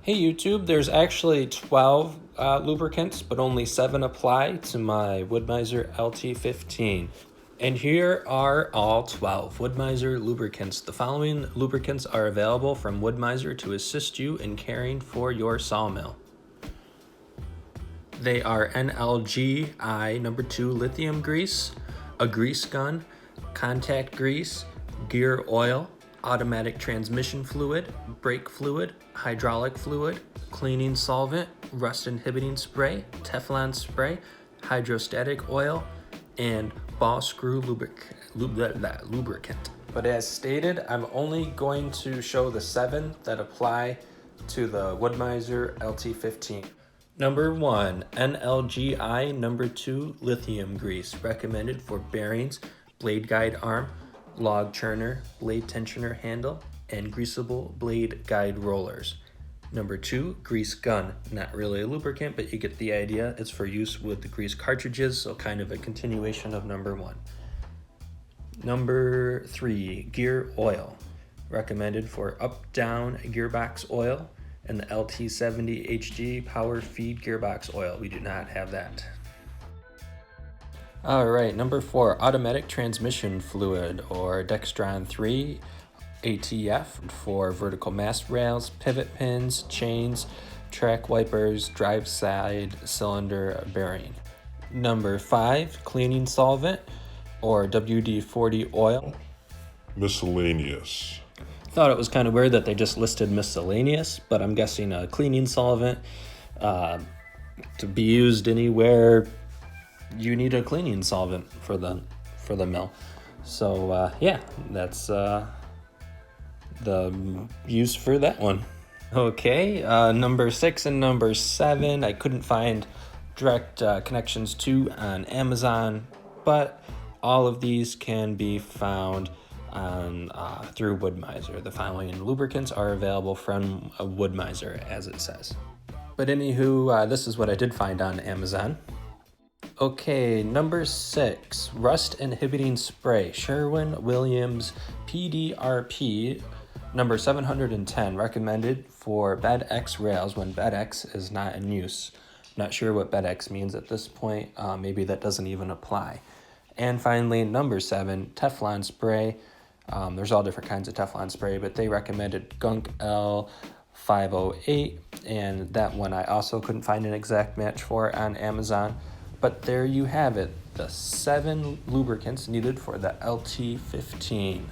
Hey YouTube, there's actually 12 lubricants, but only 7 apply to my Wood-Mizer LT15. And here are all 12 Wood-Mizer lubricants. The following lubricants are available from Wood-Mizer to assist you in caring for your sawmill. They are Nlgi number 2 lithium grease, a grease gun, contact grease, gear oil, automatic transmission fluid, brake fluid, hydraulic fluid, cleaning solvent, rust inhibiting spray, Teflon spray, hydrostatic oil, and ball screw lubricant. But as stated, I'm only going to show the 7 that apply to the Wood-Mizer LT15. Number 1, Nlgi number 2 lithium grease, recommended for bearings, blade guide arm, log churner, blade tensioner handle, and greasable blade guide rollers. Number 2, grease gun. Not really a lubricant, but you get the idea. It's for use with the grease cartridges, so kind of a continuation of number 1. Number 3, gear oil. Recommended for up-down gearbox oil and the LT15 HG power feed gearbox oil. We do not have that. All right, number 4, automatic transmission fluid, or Dextron 3 ATF, for vertical mast rails, pivot pins, chains, track wipers, drive side cylinder bearing. Number 5, cleaning solvent, or WD-40 oil. Miscellaneous. Thought it was kind of weird that they just listed miscellaneous, but I'm guessing a cleaning solvent to be used anywhere you need a cleaning solvent for the mill. So yeah, that's the use for that one. Okay, number 6 and number 7 I couldn't find direct connections to on Amazon, but all of these can be found on through Wood-Mizer. The following lubricants are available from Wood-Mizer, as it says. But anywho, this is what I did find on Amazon. Okay, number 6, rust inhibiting spray, Sherwin-Williams PDRP number 710, recommended for bed X rails when bed X is not in use. Not sure what bed X means at this point. Maybe that doesn't even apply. And finally, number 7, Teflon spray. There's all different kinds of Teflon spray, but they recommended Gunk L508, and that one I also couldn't find an exact match for on Amazon. But there you have it, the 7 lubricants needed for the LT15.